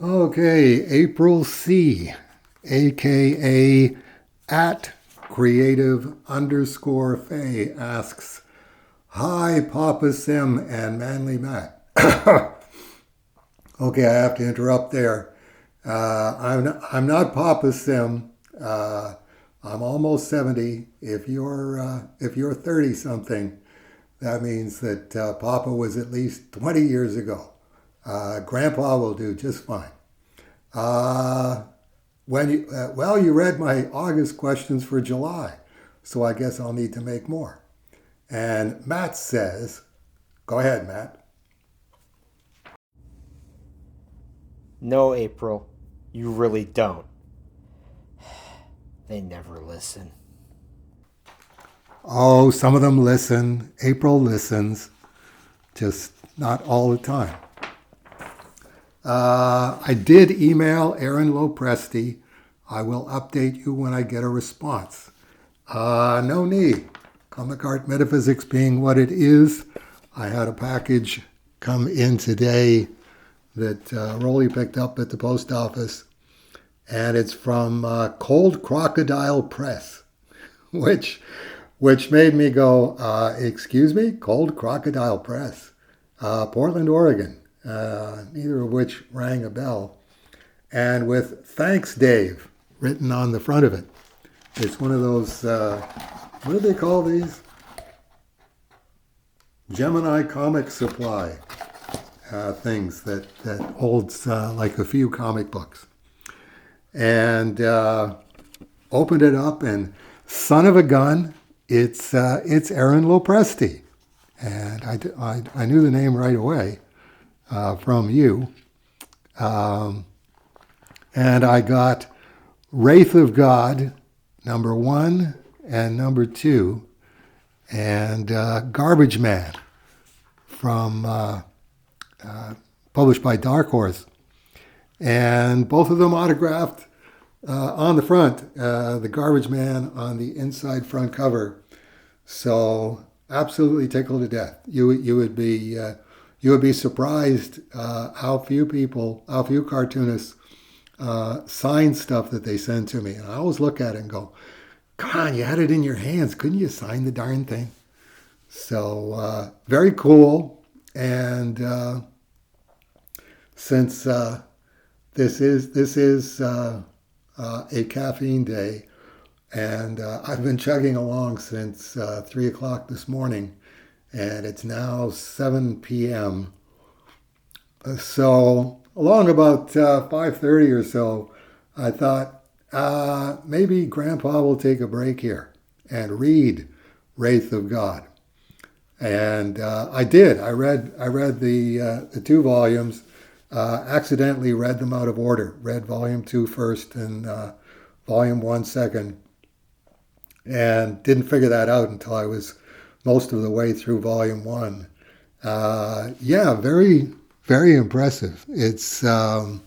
Okay, April C, aka at creative underscore Faye asks, Hi, Papa Sim and Manly Matt. Okay, I have to interrupt there. I'm not Papa Sim. Uh, I'm almost 70. If you're 30 something, that means that Papa was at least 20 years ago. Grandpa will do just fine. Uh, you read my August questions for July, so I guess I'll need to make more. And Matt says, go ahead, Matt. No, April, you really don't. They never listen. Oh, some of them listen. April listens, just not all the time. I did email Aaron Lopresti. I will update you when I get a response. No need. Comic Art Metaphysics being what it is, I had a package come in today that Rolly picked up at the post office, and it's from Cold Crocodile Press, which which made me go, excuse me, Cold Crocodile Press, Portland, Oregon, neither of which rang a bell, and with "Thanks, Dave" written on the front of it. It's one of those, what do they call these? Gemini Comic Supply things that holds like a few comic books. And opened it up, and son of a gun, it's Aaron Lopresti. And I knew the name right away from you. Um, and I got Wraith of God, number one and number two, and Garbage Man from published by Dark Horse, and both of them autographed on the front. The Garbage Man on the inside front cover. So absolutely tickled to death. You would be surprised how few cartoonists sign stuff that they send to me. And I always look at it and go, "Come on, you had it in your hands. Couldn't you sign the darn thing?" So very cool. And since this is a caffeine day, and I've been chugging along since 3 o'clock this morning, and it's now 7 p.m. So along about 5:30 or so, I thought maybe Grandpa will take a break here and read Wraith of God. And I did. I read the two volumes. Accidentally read them out of order. Read volume two first and volume one second, and didn't figure that out until I was most of the way through volume one. Yeah, very very impressive. It's I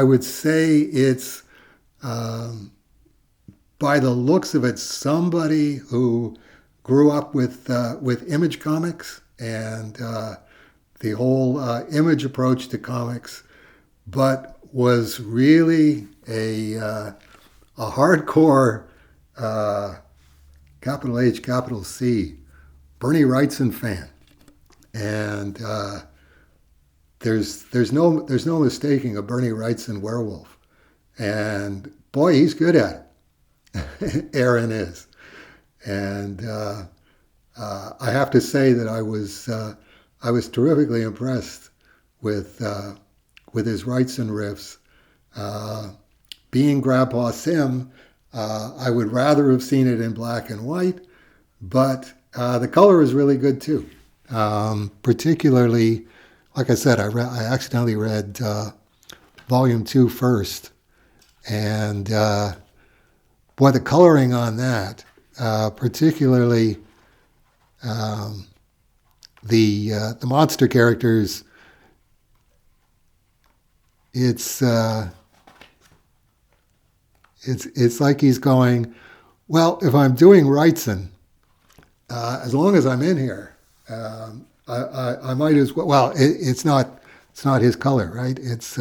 would say it's by the looks of it somebody who grew up with Image Comics and the whole Image approach to comics, but was really a hardcore capital H capital C Bernie Wrightson fan, and there's no mistaking a Bernie Wrightson werewolf, and boy, he's good at it. Aaron is, and I have to say that I was terrifically impressed with his Wrightson riffs. Uh, Being Grandpa Sim, I would rather have seen it in black and white, but the color is really good too. Particularly, like I said, I accidentally read volume two first, and boy, the coloring on that, particularly um, the monster characters, it's it's like he's going, well, if I'm doing Wrightson, as long as I'm in here, I might as well. Well, it's not It's not his color, right? It's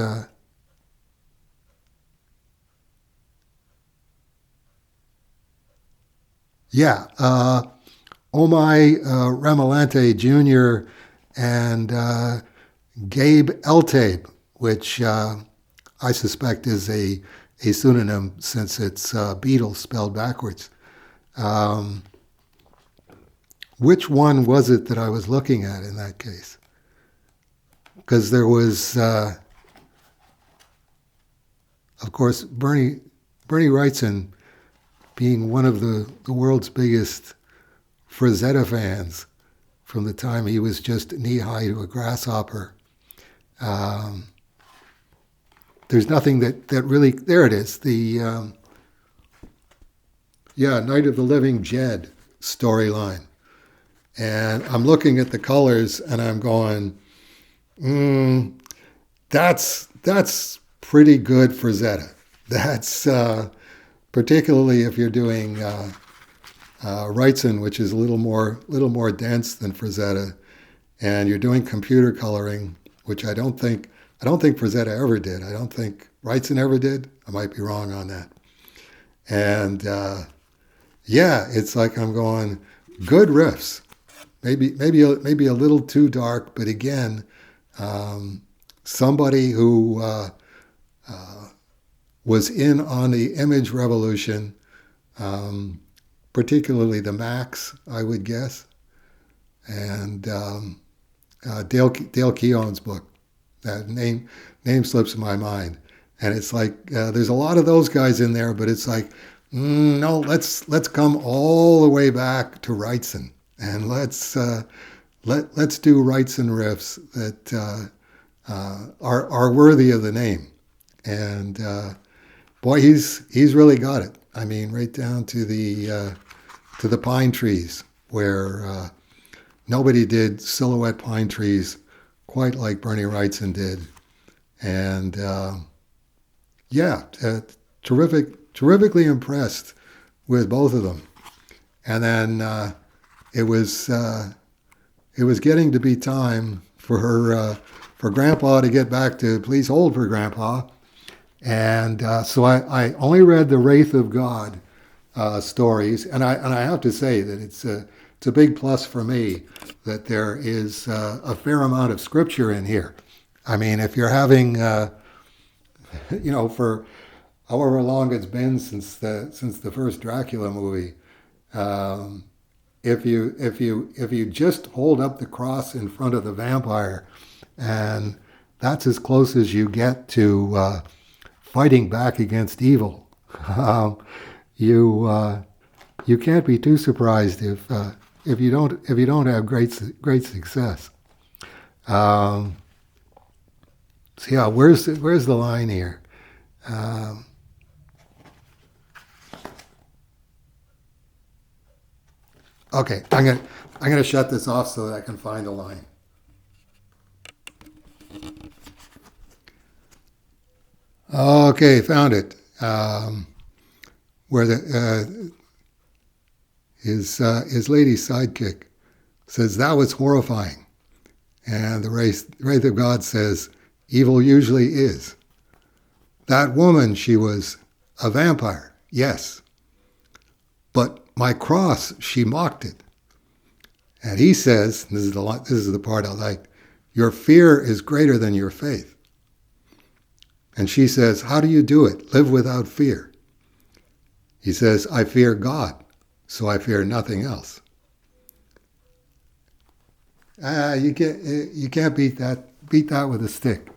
yeah. Omai Ramalante Jr. and Gabe Eltabe, which I suspect is a pseudonym since it's Beatles spelled backwards. Um, which one was it that I was looking at in that case? Because there was, of course, Bernie Wrightson being one of the world's biggest Frazetta fans from the time he was just knee-high to a grasshopper. Um, there's nothing that really, there it is, the, Night of the Living Jed storyline. And I'm looking at the colors and I'm going, that's pretty good Frazetta. That's, particularly if you're doing Wrightson, which is a little more dense than Frazetta, and you're doing computer coloring, which I don't think Frazetta ever did. I don't think Wrightson ever did. I might be wrong on that. And it's like I'm going, good riffs. Maybe a little too dark, but again, somebody who was in on the image revolution. Particularly the Max, I would guess, and Dale Keown's book. That name slips my mind, and it's like there's a lot of those guys in there, but it's like no, let's come all the way back to Wrightson, and let's do Wrightson riffs that are worthy of the name, and boy, he's really got it. I mean, right down to the pine trees, where nobody did silhouette pine trees quite like Bernie Wrightson did, and terrifically impressed with both of them. And then it was getting to be time for Grandpa to get back to Please Hold for Grandpa. And so I only read the Wraith of God stories, and I have to say that it's a big plus for me that there is a fair amount of scripture in here. I mean, if you're having, for however long it's been since the first Dracula movie, if you just hold up the cross in front of the vampire, and that's as close as you get to fighting back against evil. You can't be too surprised if you don't have great success. So yeah, where's the line here? Okay, I'm gonna shut this off so that I can find the line. Okay, found it. Where his lady sidekick says that was horrifying, and the Wraith of God says evil usually is. That woman, she was a vampire, yes, but my cross, she mocked it. And he says, this is the part I liked, your fear is greater than your faith. And she says, how do you do it? Live without fear. He says, I fear God, so I fear nothing else. You can't beat that with a stick.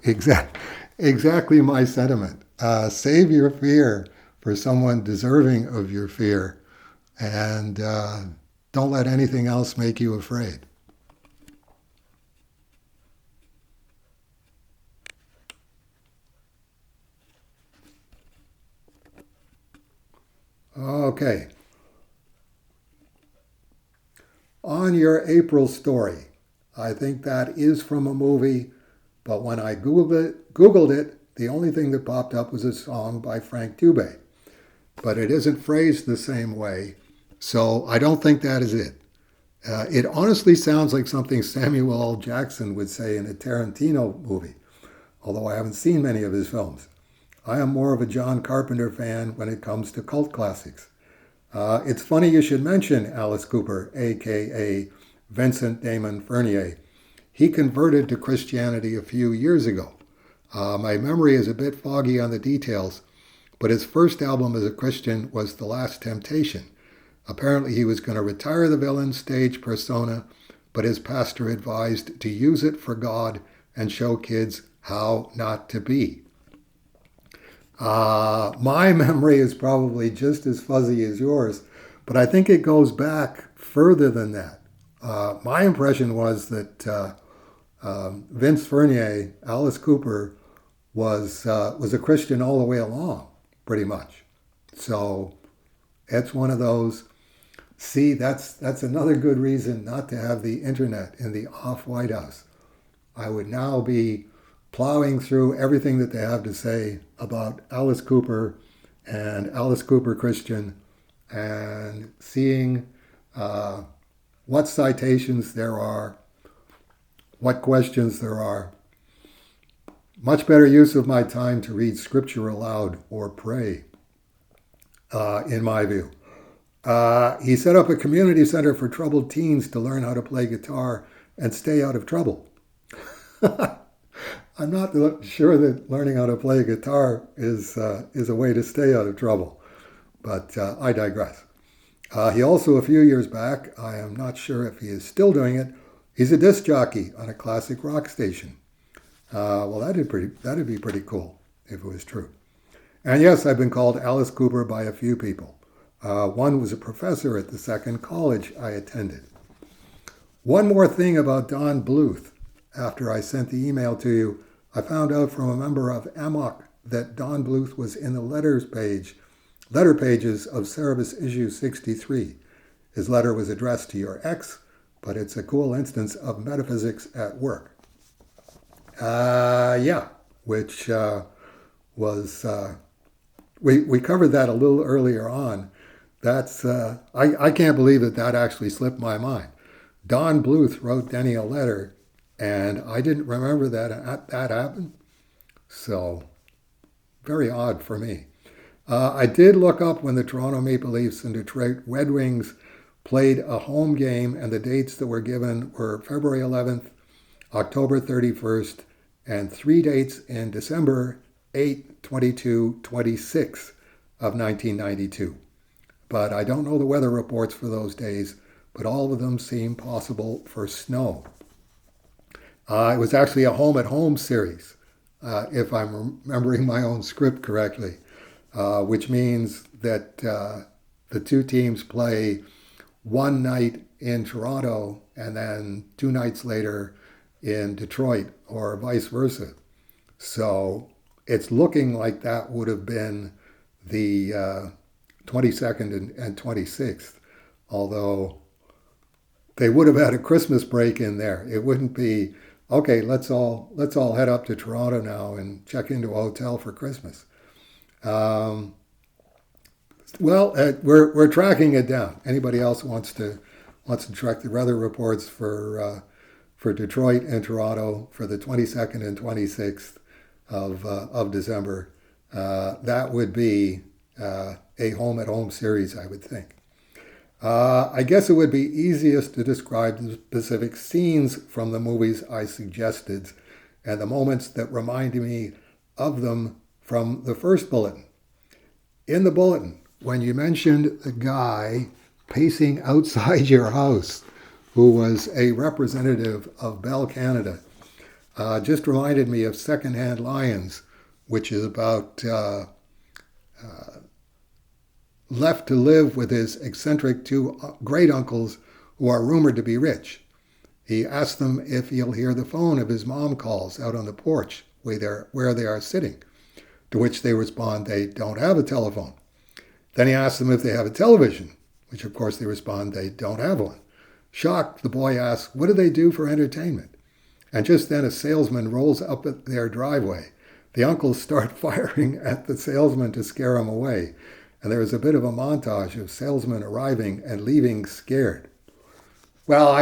Exactly my sentiment. Save your fear for someone deserving of your fear, and don't let anything else make you afraid. Okay. On your April story, I think that is from a movie, but when I Googled it, the only thing that popped up was a song by Frank Dubé. But it isn't phrased the same way, so I don't think that is it. It honestly sounds like something Samuel L. Jackson would say in a Tarantino movie. although I haven't seen many of his films. I am more of a John Carpenter fan when it comes to cult classics. It's funny you should mention Alice Cooper, aka Vincent Damon Fernier. He converted to Christianity a few years ago. My memory is a bit foggy on the details, but his first album as a Christian was The Last Temptation. Apparently he was going to retire the villain stage persona, but his pastor advised to use it for God and show kids how not to be. My memory is probably just as fuzzy as yours, but I think it goes back further than that. My impression was that Vince Fernier, Alice Cooper, was a Christian all the way along, pretty much. So it's one of those. See, that's another good reason not to have the internet in the off White House. I would now be plowing through everything that they have to say about Alice Cooper and Alice Cooper Christian and seeing what citations there are, what questions there are. Much better use of my time to read scripture aloud or pray, in my view. He set up a community center for troubled teens to learn how to play guitar and stay out of trouble. I'm not sure that learning how to play guitar is a way to stay out of trouble, but I digress. He also, a few years back, I am not sure if he is still doing it, he's a disc jockey on a classic rock station. Well, that'd be pretty cool if it was true. And yes, I've been called Alice Cooper by a few people. One was a professor at the second college I attended. One more thing about Don Bluth. After I sent the email to you, I found out from a member of AMOC that Don Bluth was in the letter pages of Cerebus issue 63. His letter was addressed to your ex, but it's a cool instance of metaphysics at work. Which was, we covered that a little earlier on. That's, I can't believe that actually slipped my mind. Don Bluth wrote Denny a letter, and I didn't remember that happened. So, very odd for me. I did look up when the Toronto Maple Leafs and Detroit Red Wings played a home game, and the dates that were given were February 11th, October 31st, and 3 dates in December 8, 22, 26 of 1992. But I don't know the weather reports for those days, but all of them seem possible for snow. It was actually a home-at-home series, if I'm remembering my own script correctly, which means that the two teams play one night in Toronto and then 2 nights later in Detroit, or vice versa. So it's looking like that would have been the 22nd and 26th, although they would have had a Christmas break in there. It wouldn't be, okay, let's all head up to Toronto now and check into a hotel for Christmas. We're tracking it down. Anybody else wants to track the weather reports for Detroit and Toronto for the 22nd and 26th of December? That would be a home-at-home series, I would think. I guess it would be easiest to describe the specific scenes from the movies I suggested and the moments that reminded me of them from the first bulletin. In the bulletin, when you mentioned the guy pacing outside your house who was a representative of Bell Canada, just reminded me of Secondhand Lions, which is about left to live with his eccentric 2 great uncles who are rumored to be rich. He asks them if he'll hear the phone if his mom calls out on the porch where they are sitting, to which they respond they don't have a telephone. Then he asks them if they have a television, which of course they respond they don't have one. Shocked, the boy asks, what do they do for entertainment? And just then a salesman rolls up at their driveway. The uncles start firing at the salesman to scare him away. And there is a bit of a montage of salesmen arriving and leaving scared. Well, I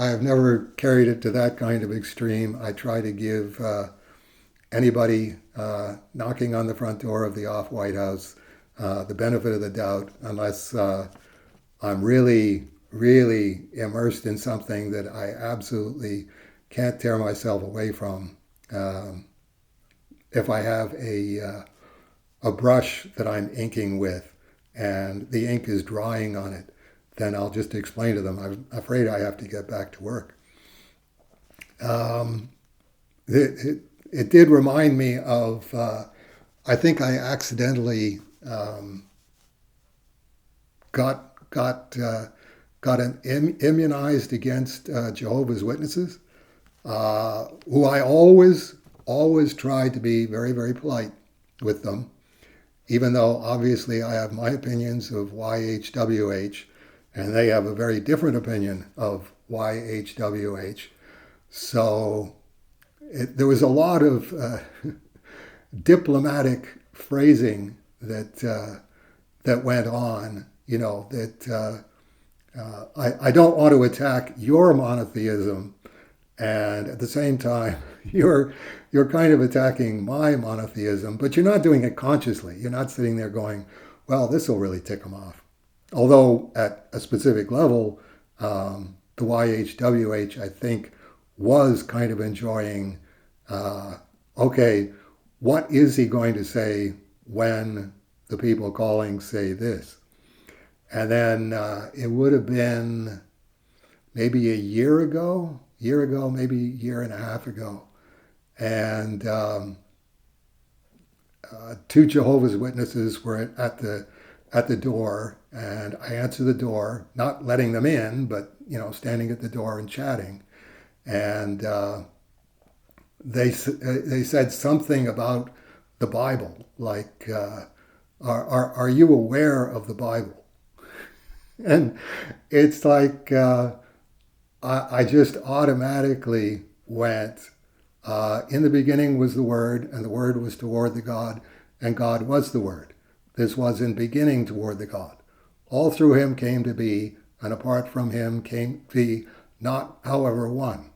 have never carried it to that kind of extreme. I try to give anybody knocking on the front door of the off-White House the benefit of the doubt unless I'm really, really immersed in something that I absolutely can't tear myself away from. If I have a brush that I'm inking with and the ink is drying on it, then I'll just explain to them, I'm afraid I have to get back to work. It did remind me of, I think I accidentally got immunized against Jehovah's Witnesses, who I always tried to be very, very polite with them, even though obviously I have my opinions of YHWH, and they have a very different opinion of YHWH. So there was a lot of diplomatic phrasing that went on. That I don't want to attack your monotheism, and at the same time you're kind of attacking my monotheism, but you're not doing it consciously. You're not sitting there going, well, this will really tick them off. Although at a specific level, the YHWH, I think, was kind of enjoying, okay, what is he going to say when the people calling say this? And then it would have been maybe a year ago, maybe a year and a half ago. And two Jehovah's Witnesses were at the door, and I answered the door, not letting them in, but standing at the door and chatting. And they said something about the Bible, like, are you aware of the Bible? And it's like I just automatically went, in the beginning was the Word, and the Word was toward the God, and God was the Word. This was in beginning toward the God. All through him came to be, and apart from him came to be not, however, one.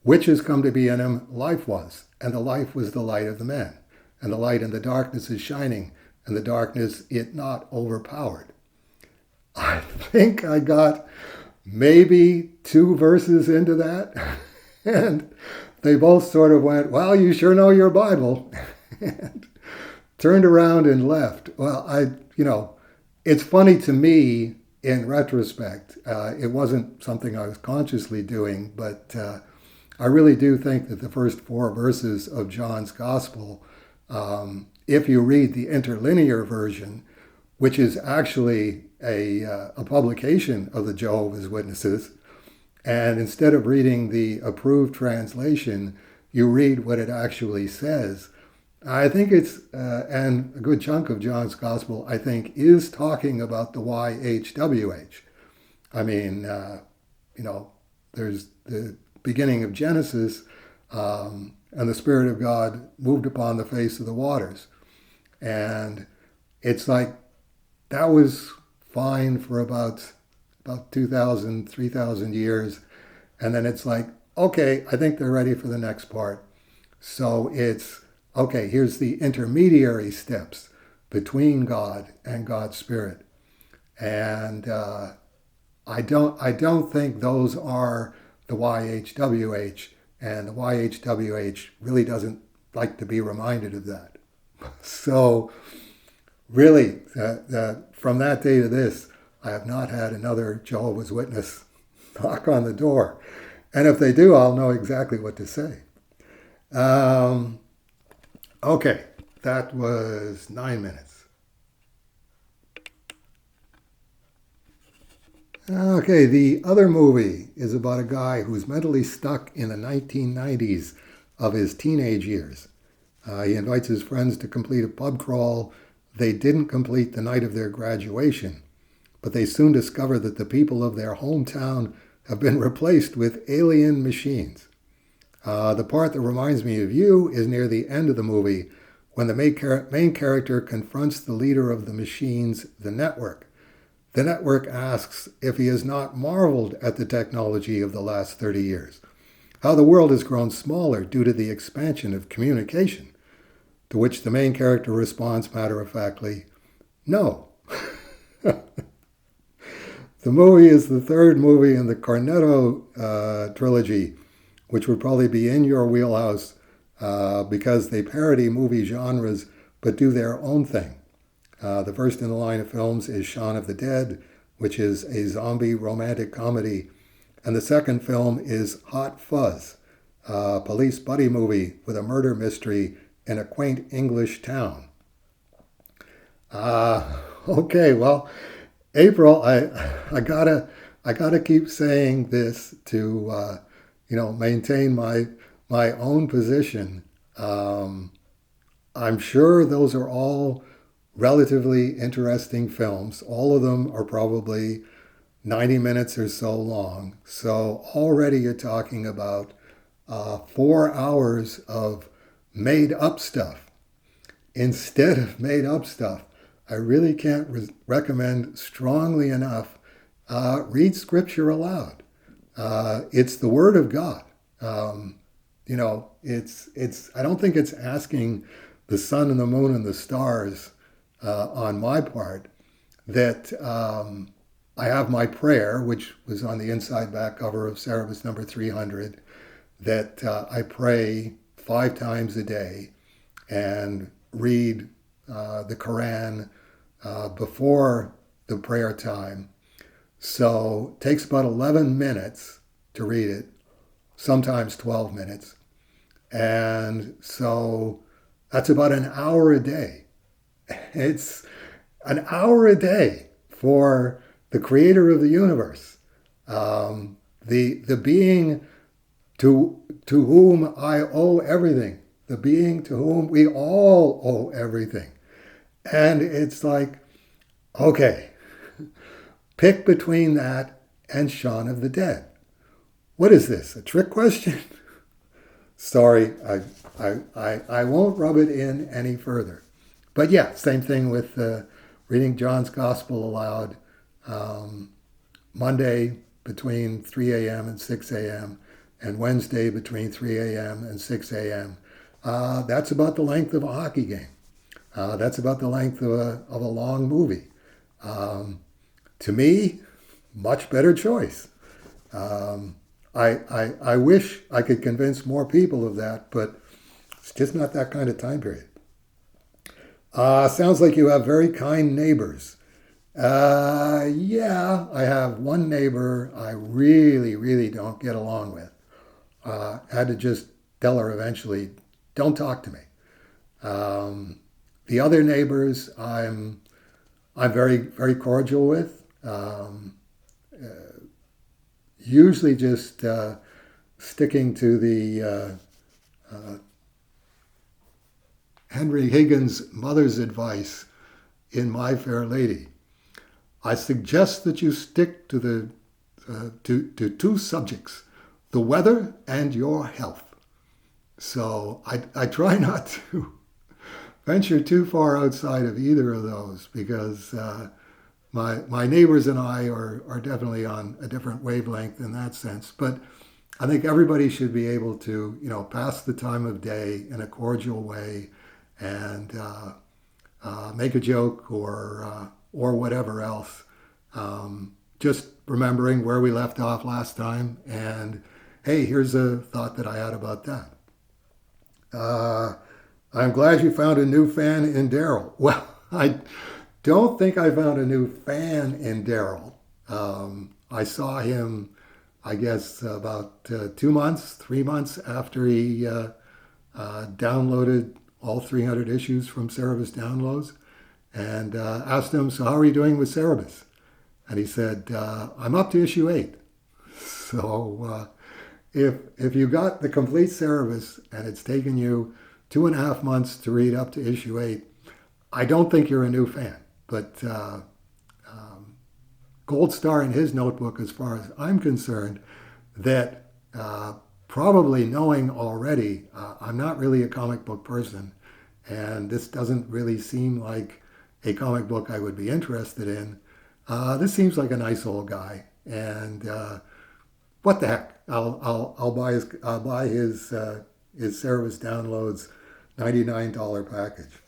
Which has come to be in him, life was, and the life was the light of the men. And the light in the darkness is shining, and the darkness it not overpowered. I think I got maybe 2 verses into that, and they both sort of went, well, you sure know your Bible, and turned around and left. Well, it's funny to me in retrospect. It wasn't something I was consciously doing, but I really do think that the first 4 verses of John's Gospel, if you read the interlinear version, which is actually a publication of the Jehovah's Witnesses, and instead of reading the approved translation, you read what it actually says. I think it's, and a good chunk of John's Gospel, I think, is talking about the YHWH. I mean, there's the beginning of Genesis, and the Spirit of God moved upon the face of the waters. And it's like, that was fine for about 2,000, 3,000 years. And then it's like, okay, I think they're ready for the next part. So it's, okay, here's the intermediary steps between God and God's Spirit. And I don't think those are the YHWH, and the YHWH really doesn't like to be reminded of that. So really, from that day to this, I have not had another Jehovah's Witness knock on the door. And if they do, I'll know exactly what to say. Okay, that was 9 minutes. Okay, the other movie is about a guy who's mentally stuck in the 1990s of his teenage years. He invites his friends to complete a pub crawl they didn't complete the night of their graduation, but they soon discover that the people of their hometown have been replaced with alien machines. The part that reminds me of you is near the end of the movie, when the main character confronts the leader of the machines, the network. The network asks if he has not marveled at the technology of the last 30 years, how the world has grown smaller due to the expansion of communication, To which the main character responds matter-of-factly, no. The movie is the third movie in the Cornetto trilogy, which would probably be in your wheelhouse because they parody movie genres but do their own thing. The first in the line of films is Shaun of the Dead, which is a zombie romantic comedy. And the second film is Hot Fuzz, a police buddy movie with a murder mystery in a quaint English town. Okay, well, April, I gotta keep saying this to maintain my own position. I'm sure those are all relatively interesting films. All of them are probably 90 minutes or so long. So already you're talking about 4 hours of made up stuff. Instead of made up stuff, I really can't recommend strongly enough read scripture aloud. It's the Word of God. It's. I don't think it's asking the sun and the moon and the stars on my part that I have my prayer, which was on the inside back cover of Cerebus number 300, that I pray 5 times a day and read the Quran before the prayer time. So it takes about 11 minutes to read it, sometimes 12 minutes. And so that's about an hour a day. It's an hour a day for the creator of the universe, the being to whom I owe everything, the being to whom we all owe everything. And it's like, okay, pick between that and Shaun of the Dead. What is this, a trick question? Sorry, I won't rub it in any further. But yeah, same thing with reading John's Gospel aloud Monday between 3 a.m. and 6 a.m. and Wednesday between 3 a.m. and 6 a.m. That's about the length of a hockey game. That's about the length of a long movie. To me, much better choice. I wish I could convince more people of that, but it's just not that kind of time period. Sounds like you have very kind neighbors. Yeah, I have one neighbor I really, really don't get along with. Had to just tell her eventually, don't talk to me. The other neighbors I'm very, very cordial with. Usually just sticking to the Henry Higgins' mother's advice in My Fair Lady. I suggest that you stick to the to 2 subjects, the weather and your health. So I try not to venture too far outside of either of those because my neighbors and I are definitely on a different wavelength in that sense. But I think everybody should be able to, pass the time of day in a cordial way and make a joke or whatever else. Just remembering where we left off last time. And hey, here's a thought that I had about that. I'm glad you found a new fan in Daryl. Well, I don't think I found a new fan in Daryl. I saw him, I guess, about 3 months after he downloaded all 300 issues from Cerebus Downloads and asked him, so how are you doing with Cerebus? And he said, I'm up to issue 8. So if you got the complete Cerebus and it's taken you 2.5 months to read up to issue 8, I don't think you're a new fan. But Gold Star in his notebook, as far as I'm concerned, that probably knowing already, I'm not really a comic book person, and this doesn't really seem like a comic book I would be interested in. This seems like a nice old guy, and what the heck? I'll buy his Cerebus Downloads $99 package.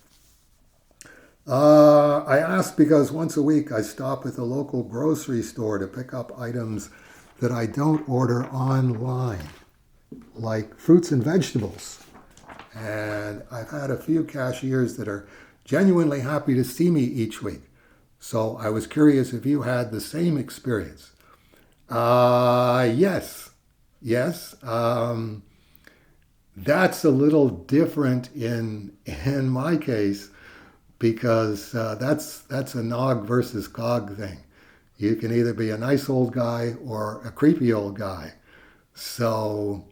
I ask because once a week I stop at the local grocery store to pick up items that I don't order online, like fruits and vegetables. And I've had a few cashiers that are genuinely happy to see me each week. So I was curious if you had the same experience. Yes. Yes. That's a little different in my case because that's a nog versus cog thing. You can either be a nice old guy or a creepy old guy. So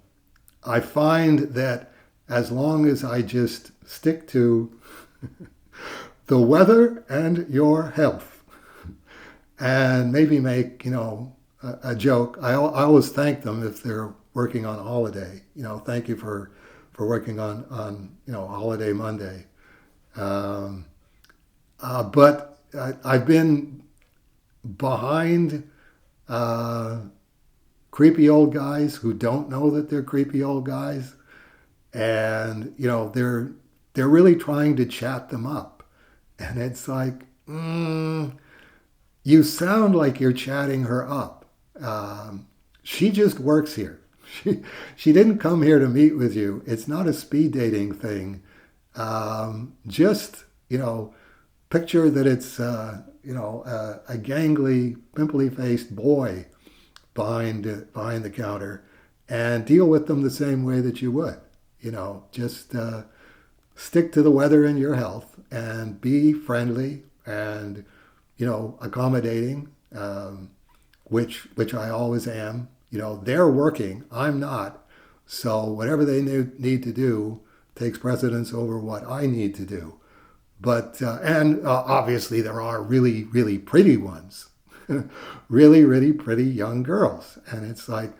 I find that as long as I just stick to the weather and your health and maybe make, a joke, I always thank them if they're working on a holiday. Thank you for working on holiday Monday. But I've been behind creepy old guys who don't know that they're creepy old guys, and they're really trying to chat them up, and it's like, you sound like you're chatting her up. She just works here. She didn't come here to meet with you. It's not a speed dating thing. Just picture that it's a gangly, pimply-faced boy behind the counter, and deal with them the same way that you would. Just stick to the weather and your health, and be friendly and accommodating, which I always am. They're working, I'm not. So whatever they need to do takes precedence over what I need to do. But and obviously there are really, really pretty ones, really, really pretty young girls. And it's like,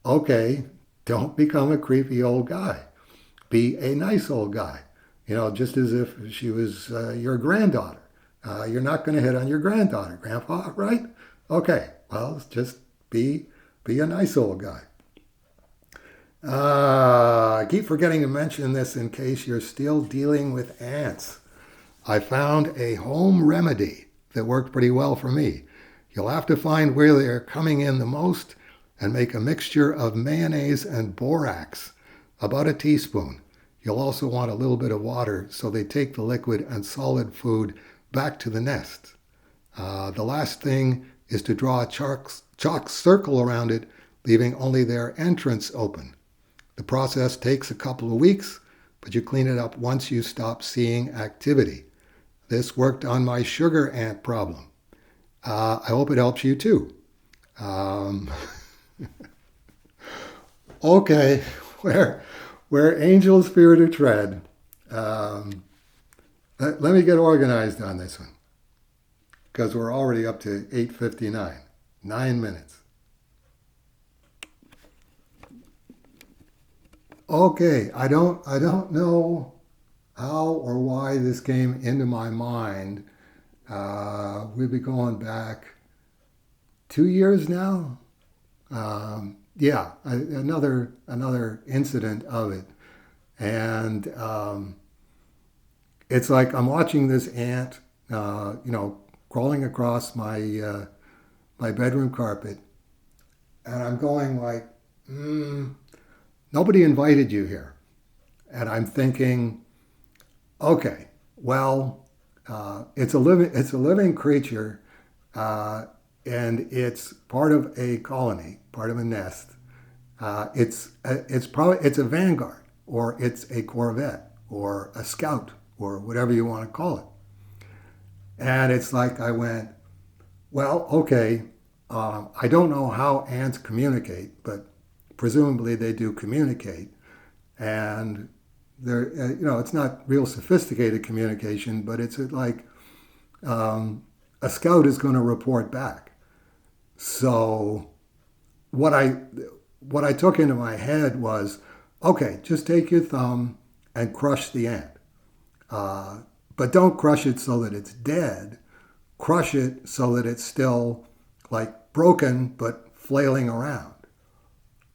okay, don't become a creepy old guy. Be a nice old guy. Just as if she was your granddaughter. You're not going to hit on your granddaughter, Grandpa, right? Okay, well, just be a nice old guy. I keep forgetting to mention this in case you're still dealing with ants. I found a home remedy that worked pretty well for me. You'll have to find where they're coming in the most and make a mixture of mayonnaise and borax, about a teaspoon. You'll also want a little bit of water so they take the liquid and solid food back to the nest. The last thing is to draw a chalk circle around it, leaving only their entrance open. The process takes a couple of weeks, but you clean it up once you stop seeing activity. This worked on my sugar ant problem. I hope it helps you too. Okay, where angels fear to tread. Let me get organized on this one, because we're already up to 8:59, 9 minutes. Okay, I don't know how or why this came into my mind. We've been going back 2 years now. Another incident of it, and it's like I'm watching this ant, crawling across my my bedroom carpet, and I'm going like, nobody invited you here, and I'm thinking, okay, well, it's a living creature, and it's part of a colony, part of a nest. It's a vanguard, or it's a corvette, or a scout, or whatever you want to call it. And it's like I went, well, okay, I don't know how ants communicate, but presumably they do communicate, and they're it's not real sophisticated communication, but it's like a scout is going to report back. So what I took into my head was, okay, just take your thumb and crush the ant, but don't crush it so that it's dead. Crush it so that it's still like broken but flailing around,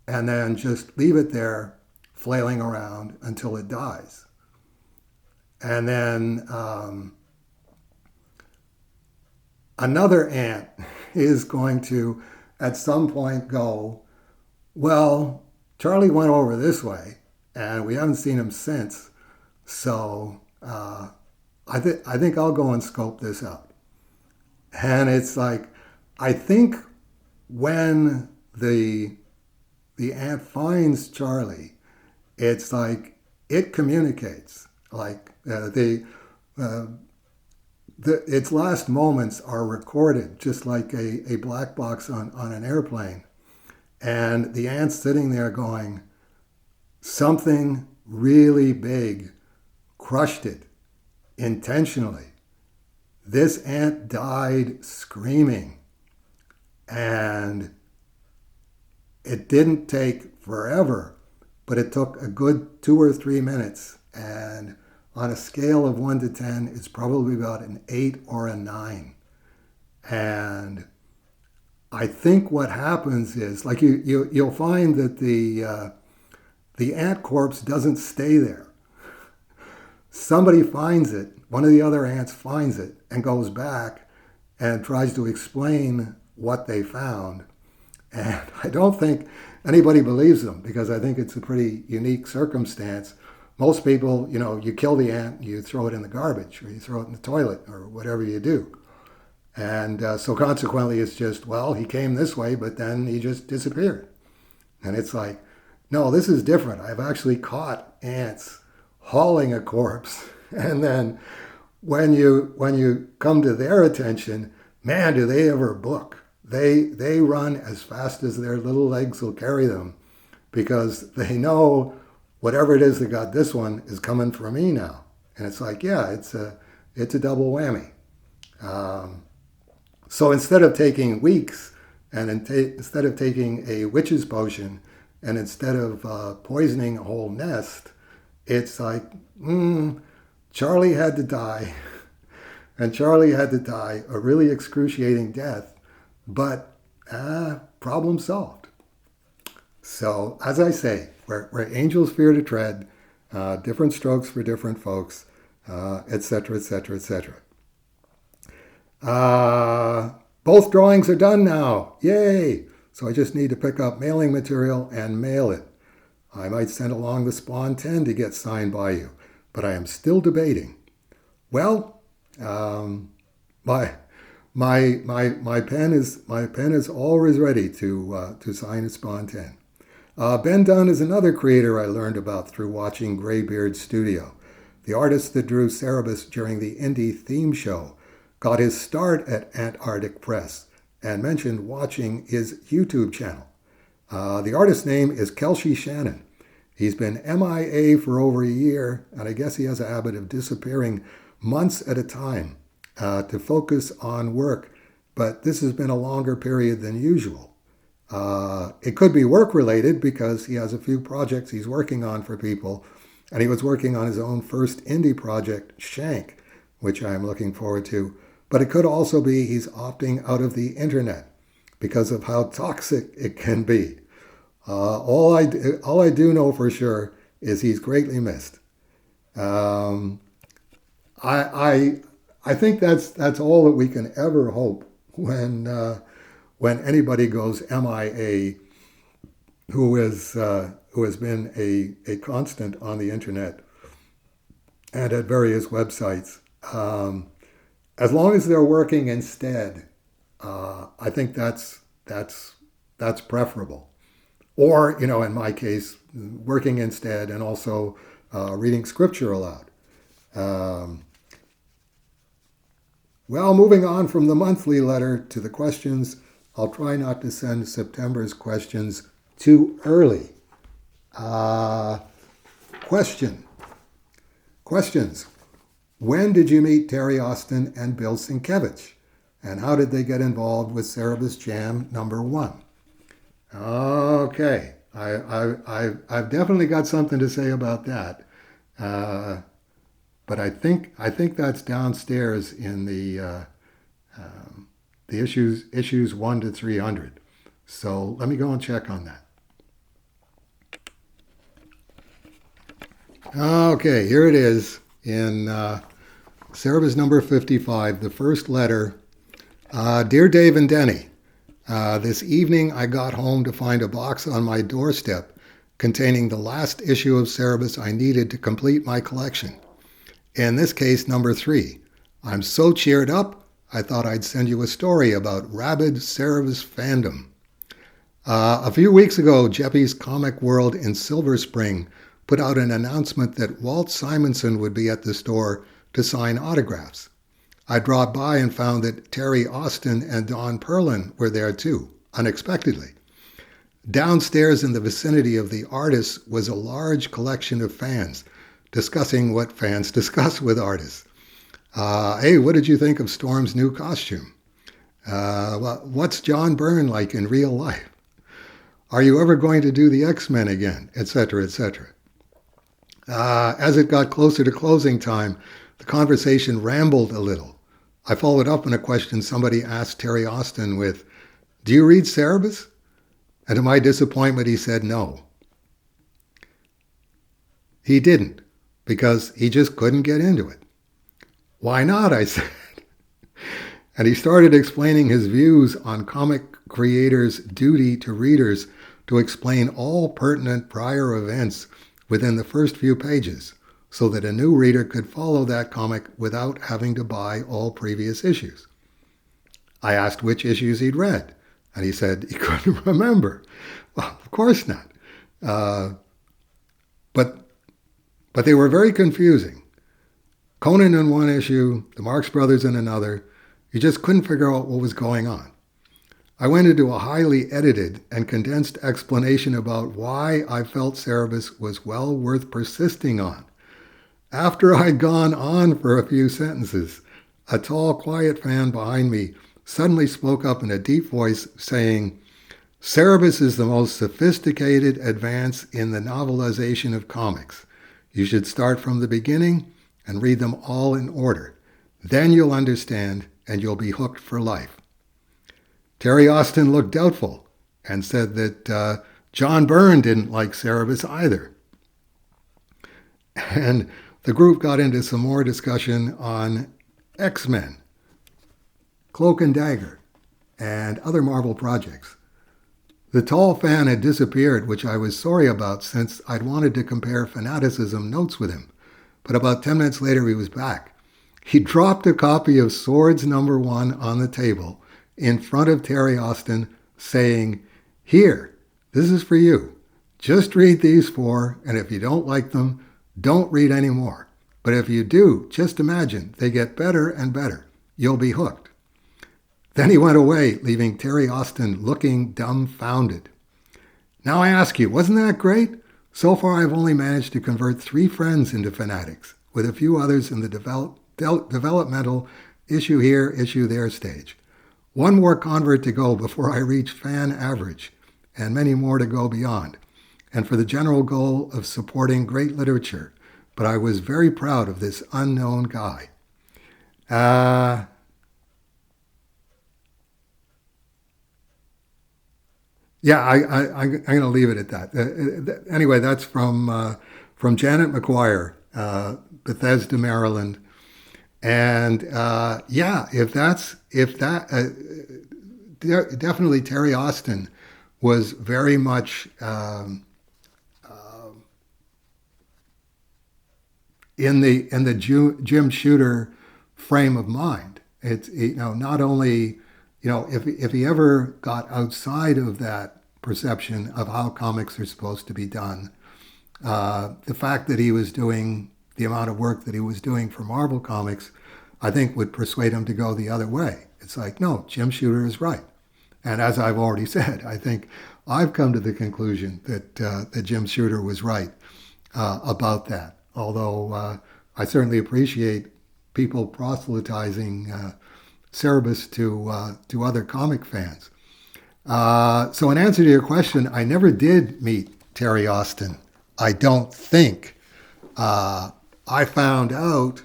and then just leave it there flailing around until it dies. And then another ant is going to, at some point, go, well, Charlie went over this way, and we haven't seen him since. So I think I'll go and scope this out. And it's like, I think when the ant finds Charlie, it's like it communicates. Like its last moments are recorded, just like a black box on an airplane. And the ant's sitting there going, something really big crushed it intentionally. This ant died screaming. And it didn't take forever, but it took a good 2 or 3 minutes. And on a scale of 1 to 10, it's probably about an 8 or a 9. And I think what happens is, like you'll find that the ant corpse doesn't stay there. Somebody finds it, one of the other ants finds it and goes back and tries to explain what they found. And I don't think anybody believes them, because I think it's a pretty unique circumstance. Most people, you kill the ant, you throw it in the garbage, or you throw it in the toilet, or whatever you do. And so consequently, it's just, well, he came this way, but then he just disappeared. And it's like, no, this is different. I've actually caught ants hauling a corpse. And then when you come to their attention, man, do they ever book. They run as fast as their little legs will carry them, because they know whatever it is that got this one is coming for me now. And it's like, yeah, it's a double whammy. So instead of taking weeks, and instead of taking a witch's potion, and instead of poisoning a whole nest, it's like, Charlie had to die. And Charlie had to die a really excruciating death, but problem solved. So, as I say, where angels fear to tread, different strokes for different folks, etc., etc., etc. Both drawings are done now. Yay! So I just need to pick up mailing material and mail it. I might send along the Spawn 10 to get signed by you, but I am still debating. Well, my pen is always ready to sign a Spawn 10. Ben Dunn is another creator I learned about through watching Greybeard Studio. The artist that drew Cerebus during the Indie theme show got his start at Antarctic Press and mentioned watching his YouTube channel. The artist's name is Kelsey Shannon. He's been MIA for over a year, and I guess he has a habit of disappearing months at a time to focus on work, but this has been a longer period than usual. It could be work-related because he has a few projects he's working on for people, and he was working on his own first indie project, Shank, which I am looking forward to. But it could also be he's opting out of the internet because of how toxic it can be. All I do know for sure is he's greatly missed. I think that's all that we can ever hope when anybody goes MIA who has been a constant on the internet and at various websites. As long as they're working instead, I think that's preferable. Or, in my case, working instead and also reading scripture aloud. Well, moving on from the monthly letter to the questions, I'll try not to send September's questions too early. Questions. When did you meet Terry Austin and Bill Sienkiewicz? And how did they get involved with Cerebus Jam #1? Okay, I've definitely got something to say about that, but I think that's downstairs in the issues 1 to 300. So let me go and check on that. Okay, here it is. in Cerebus number 55, the first letter. Dear Dave and Denny, this evening I got home to find a box on my doorstep containing the last issue of Cerebus I needed to complete my collection. In this case, number 3. I'm so cheered up, I thought I'd send you a story about rabid Cerebus fandom. A few weeks ago, Jeppy's Comic World in Silver Spring put out an announcement that Walt Simonson would be at the store to sign autographs. I dropped by and found that Terry Austin and Don Perlin were there too, unexpectedly. Downstairs in the vicinity of the artists was a large collection of fans discussing what fans discuss with artists. Hey, what did you think of Storm's new costume? What's John Byrne like in real life? Are you ever going to do the X-Men again? Etc., etc. As it got closer to closing time, the conversation rambled a little. I followed up on a question somebody asked Terry Austin with, "Do you read Cerebus?" And to my disappointment, he said no. He didn't, because he just couldn't get into it. Why not, I said. And he started explaining his views on comic creators' duty to readers to explain all pertinent prior events within the first few pages, so that a new reader could follow that comic without having to buy all previous issues. I asked which issues he'd read, and he said he couldn't remember. Well, of course not. But they were very confusing. Conan in one issue, the Marx Brothers in another. You just couldn't figure out what was going on. I went into a highly edited and condensed explanation about why I felt Cerebus was well worth persisting on. After I'd gone on for a few sentences, a tall, quiet fan behind me suddenly spoke up in a deep voice saying, "Cerebus is the most sophisticated advance in the novelization of comics. You should start from the beginning and read them all in order. Then you'll understand and you'll be hooked for life." Terry Austin looked doubtful and said that John Byrne didn't like Cerebus either. And the group got into some more discussion on X-Men, Cloak and Dagger, and other Marvel projects. The tall fan had disappeared, which I was sorry about since I'd wanted to compare fanaticism notes with him. But about 10 minutes later, he was back. He dropped a copy of Swords number 1 on the table in front of Terry Austin, saying, "Here, this is for you. Just read these 4, and if you don't like them, don't read any more. But if you do, just imagine, they get better and better. You'll be hooked." Then he went away, leaving Terry Austin looking dumbfounded. Now I ask you, wasn't that great? So far I've only managed to convert 3 friends into fanatics, with a few others in the developmental issue here, issue there stage. One more convert to go before I reach fan average, and many more to go beyond, and for the general goal of supporting great literature. But I was very proud of this unknown guy. Yeah, I'm going to leave it at that. Anyway, that's from Janet McGuire, Bethesda, Maryland. And definitely Terry Austin was very much in the Jim Shooter frame of mind. It's not only if he ever got outside of that perception of how comics are supposed to be done, the fact that he was doing the amount of work that he was doing for Marvel Comics, I think would persuade him to go the other way. It's like, no, Jim Shooter is right. And as I've already said, I think I've come to the conclusion that Jim Shooter was right about that. Although I certainly appreciate people proselytizing Cerebus to other comic fans. So in answer to your question, I never did meet Terry Austin. I don't think. I found out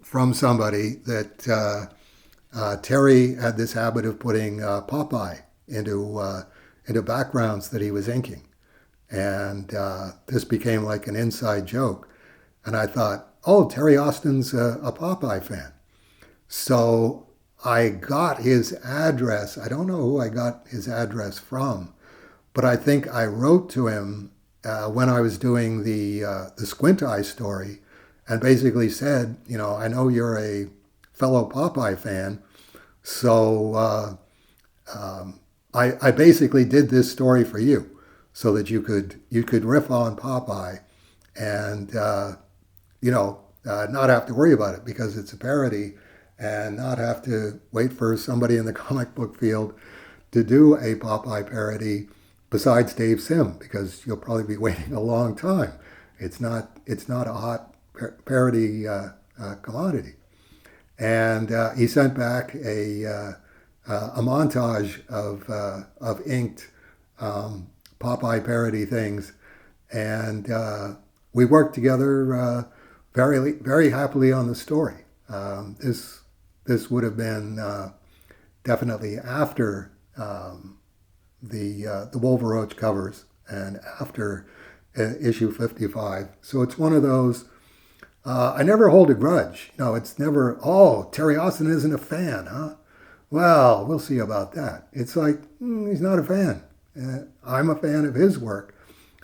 from somebody that Terry had this habit of putting Popeye into backgrounds that he was inking. And this became like an inside joke. And I thought, oh, Terry Austin's a Popeye fan. So I got his address. I don't know who I got his address from, but I think I wrote to him when I was doing the Squint Eye story, and basically said, I know you're a fellow Popeye fan, so I basically did this story for you, so that you could riff on Popeye, and not have to worry about it because it's a parody, and not have to wait for somebody in the comic book field to do a Popeye parody besides Dave Sim, because you'll probably be waiting a long time. It's not a hot parody commodity. And he sent back a montage of inked Popeye parody things, and we worked together very very happily on the story. This would have been definitely after the Wolveroach covers and after issue 55. So it's one of those. I never hold a grudge. It's never, oh, Terry Austin isn't a fan, huh? Well, we'll see about that. It's like, he's not a fan. I'm a fan of his work.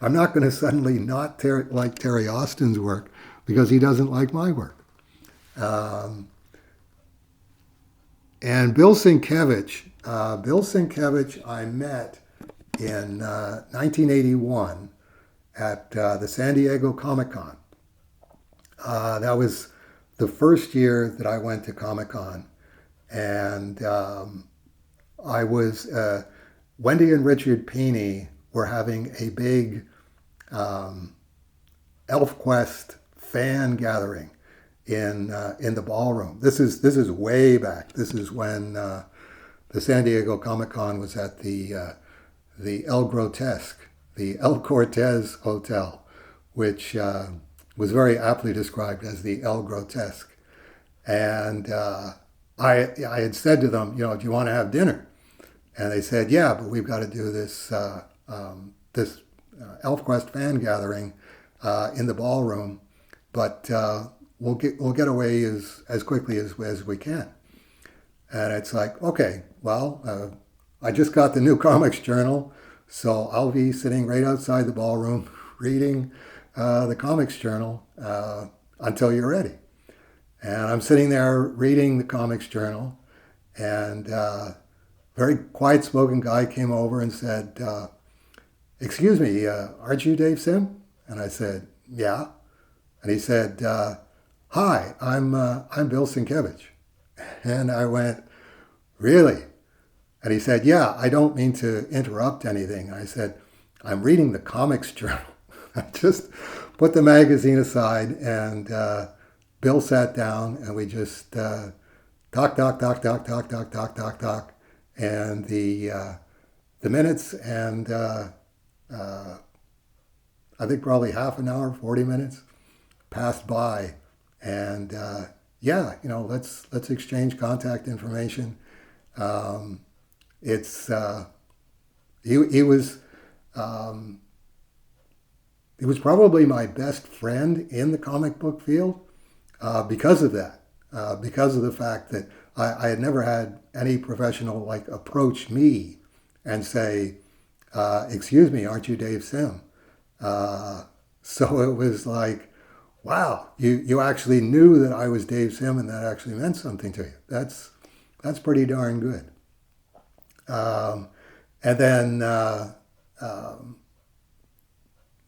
I'm not going to suddenly not like Terry Austin's work because he doesn't like my work. And Bill Sienkiewicz, I met in 1981 at the San Diego Comic-Con. That was the first year that I went to Comic-Con. And I was, Wendy and Richard Pini were having a big ElfQuest fan gathering in the ballroom. This is way back. This is when the San Diego Comic-Con was at the El Grotesque, the El Cortez Hotel, which was very aptly described as the El Grotesque. And I had said to them, do you want to have dinner? And they said, yeah, but we've got to do this ElfQuest fan gathering in the ballroom, but we'll get away as quickly as we can. And it's like, okay, well, I just got the new Comics Journal, so I'll be sitting right outside the ballroom reading the Comics Journal until you're ready. And I'm sitting there reading the Comics Journal, and a very quiet-spoken guy came over and said, excuse me, aren't you Dave Sim? And I said, yeah. And he said, hi, I'm Bill Sienkiewicz. And I went, really? And he said, yeah, I don't mean to interrupt anything. I said, I'm reading the Comics Journal. I just put the magazine aside, and Bill sat down, and we just talk, and the minutes, and I think probably half an hour, 40 minutes passed by, and let's exchange contact information. He was probably my best friend in the comic book field because of that, because of the fact that I had never had any professional approach me and say, excuse me, aren't you Dave Sim? So it was like, wow, you actually knew that I was Dave Sim, and that actually meant something to you. That's pretty darn good. And then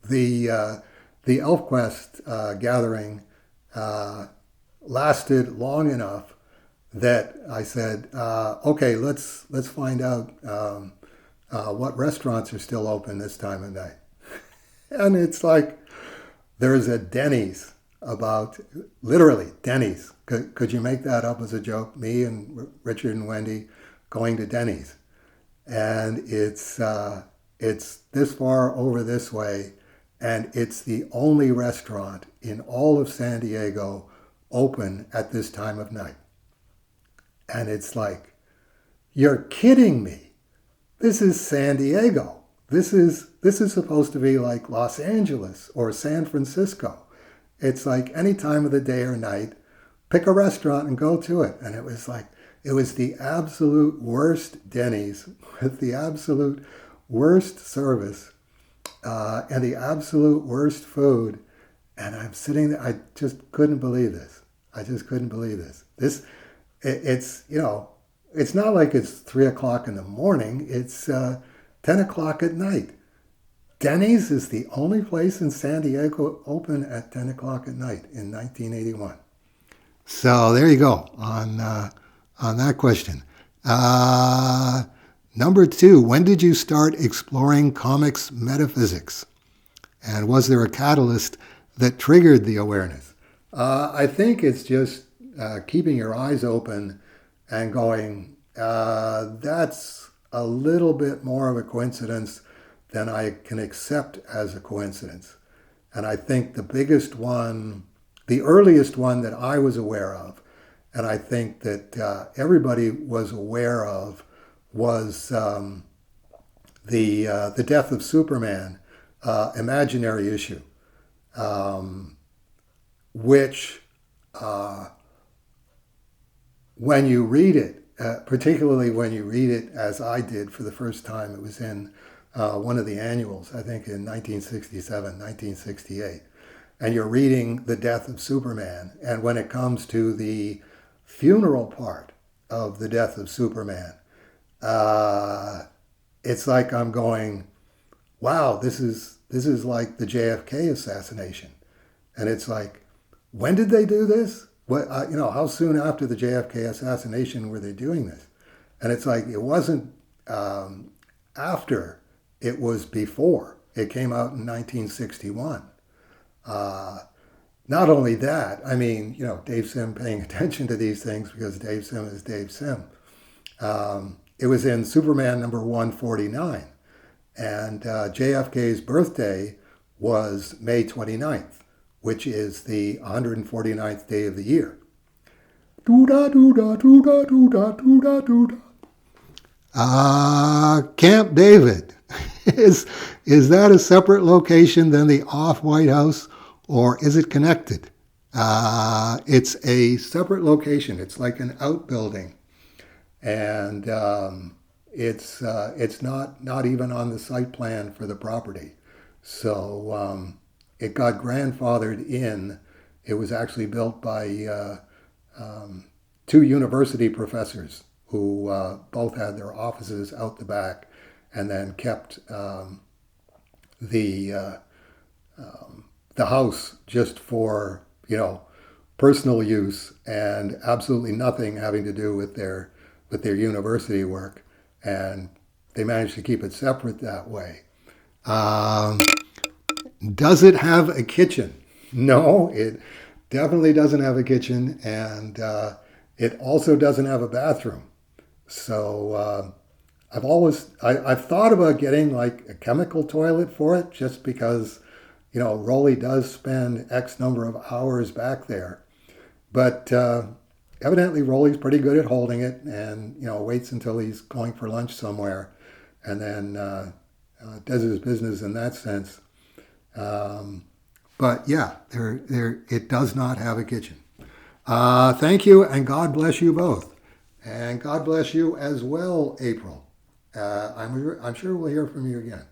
the ElfQuest gathering lasted long enough that I said, okay, let's find out what restaurants are still open this time of night. And it's like, there's a Denny's literally Denny's. Could you make that up as a joke? Me and Richard and Wendy going to Denny's. And it's this far over this way, and it's the only restaurant in all of San Diego open at this time of night. And it's like, you're kidding me. This is San Diego. This is supposed to be like Los Angeles or San Francisco. It's like any time of the day or night, pick a restaurant and go to it. And it was like, it was the absolute worst Denny's with the absolute worst service and the absolute worst food. And I'm sitting there, I just couldn't believe this. I just couldn't believe this. It's, it's not like it's 3 o'clock in the morning. It's 10 o'clock at night. Denny's is the only place in San Diego open at 10 o'clock at night in 1981. So there you go on that question. Number 2, when did you start exploring comics metaphysics? And was there a catalyst that triggered the awareness? I think it's just keeping your eyes open and going, that's a little bit more of a coincidence than I can accept as a coincidence. And I think the biggest one, the earliest one that I was aware of, and I think that everybody was aware of, was the Death of Superman imaginary issue, which when you read it, particularly when you read it as I did for the first time, it was in one of the annuals, I think in 1967, 1968. And you're reading The Death of Superman. And when it comes to the funeral part of The Death of Superman, it's like I'm going, wow, this is like the JFK assassination. And it's like, when did they do this? What, how soon after the JFK assassination were they doing this? And it's like, it wasn't after. It was before. It came out in 1961. Not only that, I mean, Dave Sim paying attention to these things because Dave Sim is Dave Sim. It was in Superman number 149. And JFK's birthday was May 29th, which is the 149th day of the year. Doo-da, doo-da, doo-da, doo-da, doo-da, doo-da. Camp David. Is that a separate location than the off-White House, or is it connected? It's a separate location. It's like an outbuilding, and it's not even on the site plan for the property. So it got grandfathered in. It was actually built by 2 university professors who both had their offices out the back, and then kept the house just for personal use and absolutely nothing having to do with their university work, and they managed to keep it separate that way. Does it have a kitchen? No, it definitely doesn't have a kitchen, and it also doesn't have a bathroom. So I've thought about getting like a chemical toilet for it, just because, Rolly does spend X number of hours back there. But evidently Rolly's pretty good at holding it and, waits until he's going for lunch somewhere and then does his business in that sense. But yeah, it does not have a kitchen. Thank you, and God bless you both. And God bless you as well, April. I'm sure we'll hear from you again.